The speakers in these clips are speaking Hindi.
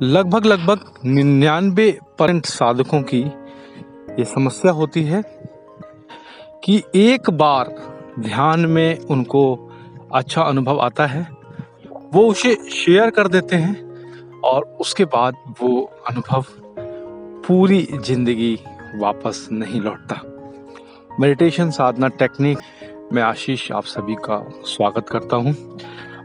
लगभग 99% साधकों की ये समस्या होती है कि एक बार ध्यान में उनको अच्छा अनुभव आता है, वो उसे शेयर कर देते हैं और उसके बाद वो अनुभव पूरी जिंदगी वापस नहीं लौटता। मेडिटेशन साधना टेक्निक में आशीष आप सभी का स्वागत करता हूँ।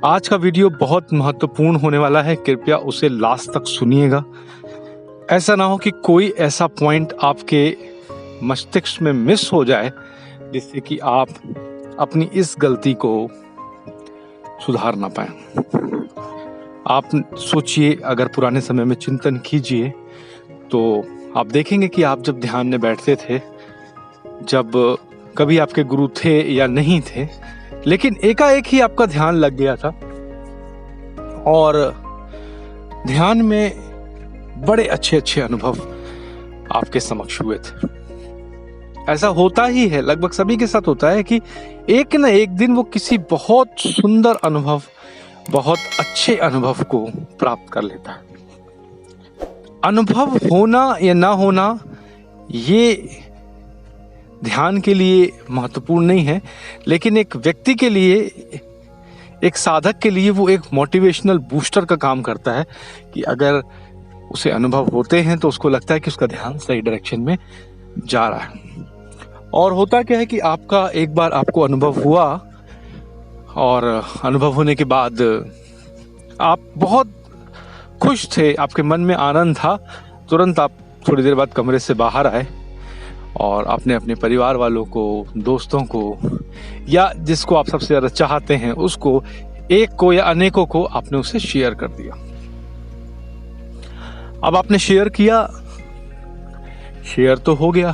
आज का वीडियो बहुत महत्वपूर्ण होने वाला है, कृपया उसे लास्ट तक सुनिएगा। ऐसा ना हो कि कोई ऐसा पॉइंट आपके मस्तिष्क में मिस हो जाए जिससे कि आप अपनी इस गलती को सुधार ना पाए। आप सोचिए, अगर पुराने समय में चिंतन कीजिए तो आप देखेंगे कि आप जब ध्यान में बैठते थे, जब कभी आपके गुरु थे या नहीं थे, लेकिन एकाएक ही आपका ध्यान लग गया था और ध्यान में बड़े अच्छे अनुभव आपके समक्ष हुए थे। ऐसा होता ही है, लगभग सभी के साथ होता है कि एक न एक दिन वो किसी बहुत सुंदर अनुभव, बहुत अच्छे अनुभव को प्राप्त कर लेता है। अनुभव होना या ना होना ये ध्यान के लिए महत्वपूर्ण नहीं है, लेकिन एक व्यक्ति के लिए, एक साधक के लिए वो एक मोटिवेशनल बूस्टर का काम करता है कि अगर उसे अनुभव होते हैं तो उसको लगता है कि उसका ध्यान सही डायरेक्शन में जा रहा है। और होता क्या है कि आपका एक बार आपको अनुभव हुआ और अनुभव होने के बाद आप बहुत खुश थे, आपके मन में आनंद था, तुरंत आप थोड़ी देर बाद कमरे से बाहर आए और आपने अपने परिवार वालों को, दोस्तों को, या जिसको आप सबसे ज्यादा चाहते हैं उसको, एक को या अनेकों को आपने उसे शेयर कर दिया। अब आपने शेयर किया, शेयर तो हो गया।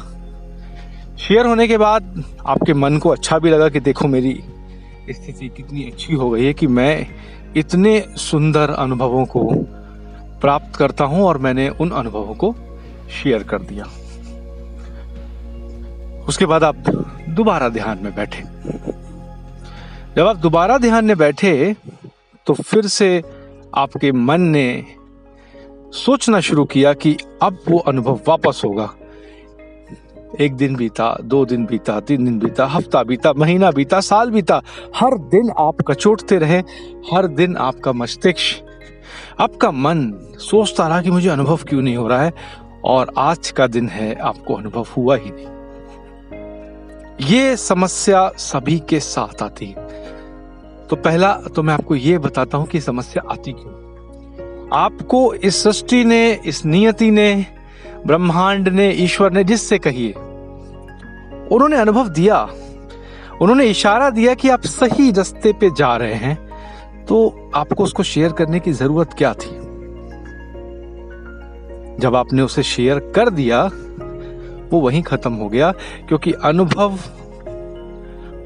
शेयर होने के बाद आपके मन को अच्छा भी लगा कि देखो मेरी स्थिति कितनी अच्छी हो गई है कि मैं इतने सुंदर अनुभवों को प्राप्त करता हूं और मैंने उन अनुभवों को शेयर कर दिया। उसके बाद आप दोबारा ध्यान में बैठे। जब आप दोबारा ध्यान में बैठे तो फिर से आपके मन ने सोचना शुरू किया कि अब वो अनुभव वापस होगा। एक दिन बीता, 2 दिन बीता, 3 दिन बीता, हफ्ता बीता, महीना बीता, साल बीता। हर दिन आप कचोटते रहे, हर दिन आपका मस्तिष्क, आपका मन सोचता रहा कि मुझे अनुभव क्यों नहीं हो रहा है, और आज का दिन है, आपको अनुभव हुआ ही नहीं। ये समस्या सभी के साथ आती है। तो पहला तो मैं आपको ये बताता हूं कि समस्या आती क्यों। आपको इस सृष्टि ने, इस नियति ने, ब्रह्मांड ने, ईश्वर ने, जिससे कहिए, उन्होंने अनुभव दिया, उन्होंने इशारा दिया कि आप सही रास्ते पे जा रहे हैं, तो आपको उसको शेयर करने की जरूरत क्या थी। जब आपने उसे शेयर कर दिया वो वहीं खत्म हो गया, क्योंकि अनुभव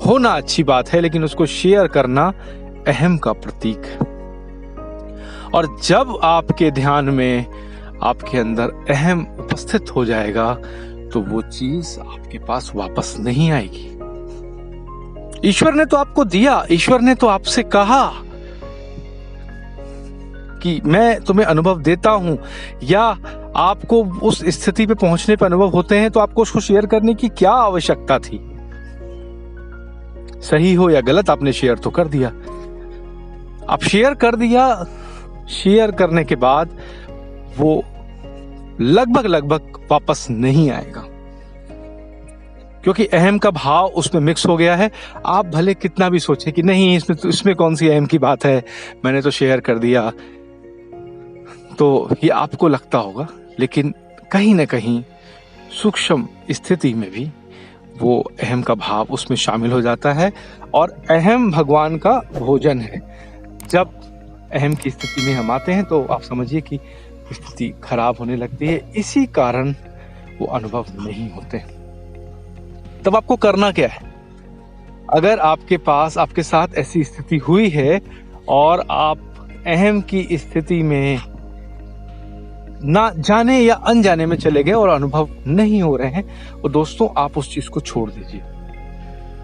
होना अच्छी बात है, लेकिन उसको शेयर करना अहम का प्रतीक है। और जब आपके ध्यान में, आपके अंदर अहम उपस्थित हो जाएगा तो वो चीज आपके पास वापस नहीं आएगी। ईश्वर ने तो आपको दिया, ईश्वर ने तो आपसे कहा कि मैं तुम्हें अनुभव देता हूं, या आपको उस स्थिति पे पहुंचने पर अनुभव होते हैं तो आपको उसको शेयर करने की क्या आवश्यकता थी। सही हो या गलत, आपने शेयर तो कर दिया। आप शेयर कर दिया, शेयर करने के बाद वो लगभग वापस नहीं आएगा, क्योंकि अहम का भाव उसमें मिक्स हो गया है। आप भले कितना भी सोचें कि नहीं, इसमें कौन सी अहम की बात है, मैंने तो शेयर कर दिया, तो ये आपको लगता होगा, लेकिन कहीं ना कहीं सूक्ष्म स्थिति में भी वो अहम का भाव उसमें शामिल हो जाता है। और अहम भगवान का भोजन है। जब अहम की स्थिति में हम आते हैं तो आप समझिए कि स्थिति खराब होने लगती है। इसी कारण वो अनुभव नहीं होते। तब आपको करना क्या है? अगर आपके पास, आपके साथ ऐसी स्थिति हुई है और आप अहम की स्थिति में ना जाने या अनजाने में चले गए और अनुभव नहीं हो रहे हैं, तो दोस्तों आप उस चीज को छोड़ दीजिए।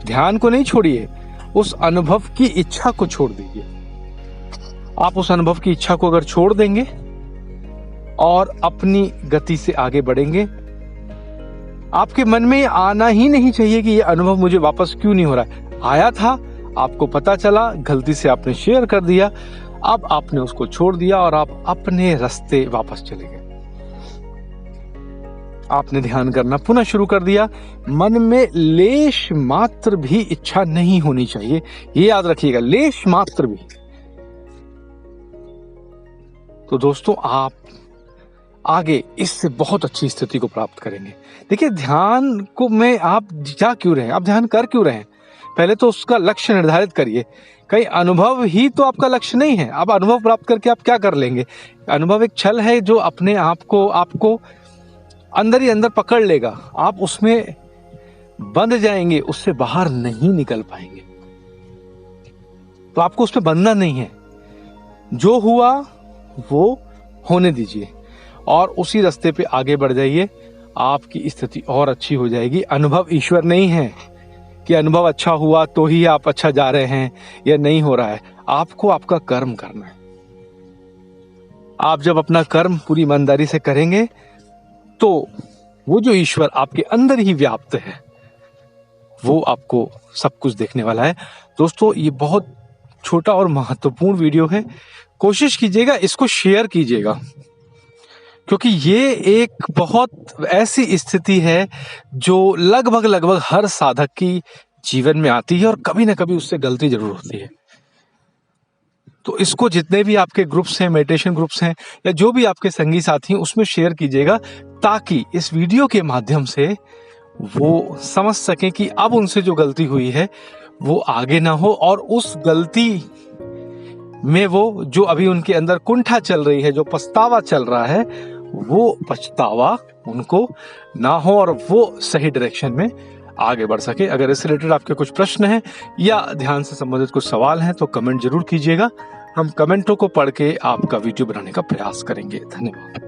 ध्यान को नहीं छोड़िए, उस अनुभव की इच्छा को छोड़ दीजिए। आप उस अनुभव की इच्छा को अगर छोड़ देंगे और अपनी गति से आगे बढ़ेंगे। आपके मन में आना ही नहीं चाहिए कि ये अनुभव मुझे वापस क्यों नहीं हो रहा है। आया था, आपको पता चला, गलती से आपने शेयर कर दिया, अब आपने उसको छोड़ दिया और आप अपने रास्ते वापस चले गए। आपने ध्यान करना पुनः शुरू कर दिया। मन में लेश मात्र भी इच्छा नहीं होनी चाहिए, ये याद रखिएगा, लेश मात्र भी। तो दोस्तों, आप आगे इससे बहुत अच्छी स्थिति को प्राप्त करेंगे। देखिए, ध्यान को में आप जा क्यों रहे हैं, आप ध्यान कर क्यों रहे हैं, पहले तो उसका लक्ष्य निर्धारित करिए। कहीं अनुभव ही तो आपका लक्ष्य नहीं है। अब अनुभव प्राप्त करके आप क्या कर लेंगे? अनुभव एक छल है जो अपने आप को आपको अंदर ही अंदर पकड़ लेगा। आप उसमें बंध जाएंगे, उससे बाहर नहीं निकल पाएंगे। तो आपको उसमें बंधना नहीं है। जो हुआ वो होने दीजिए और उसी रास्ते पे आगे बढ़ जाइए। आपकी स्थिति और अच्छी हो जाएगी। अनुभव ईश्वर नहीं है कि अनुभव अच्छा हुआ तो ही आप अच्छा जा रहे हैं या नहीं हो रहा है। आपको आपका कर्म करना है। आप जब अपना कर्म पूरी ईमानदारी से करेंगे तो वो जो ईश्वर आपके अंदर ही व्याप्त है वो आपको सब कुछ देखने वाला है। दोस्तों, ये बहुत छोटा और महत्वपूर्ण वीडियो है। कोशिश कीजिएगा इसको शेयर कीजिएगा, क्योंकि ये एक बहुत ऐसी स्थिति है जो लगभग हर साधक की जीवन में आती है और कभी ना कभी उससे गलती जरूर होती है। तो इसको जितने भी आपके ग्रुप्स हैं, मेडिटेशन ग्रुप्स हैं या जो भी आपके संगी साथी हैं, उसमें शेयर कीजिएगा, ताकि इस वीडियो के माध्यम से वो समझ सकें कि अब उनसे जो गलती हुई है वो आगे ना हो, और उस गलती में वो जो अभी उनके अंदर कुंठा चल रही है, जो पछतावा चल रहा है, वो पछतावा उनको ना हो और वो सही डायरेक्शन में आगे बढ़ सके। अगर इससे रिलेटेड आपके कुछ प्रश्न हैं या ध्यान से संबंधित कुछ सवाल हैं तो कमेंट जरूर कीजिएगा। हम कमेंटों को पढ़ के आपका वीडियो बनाने का प्रयास करेंगे। धन्यवाद।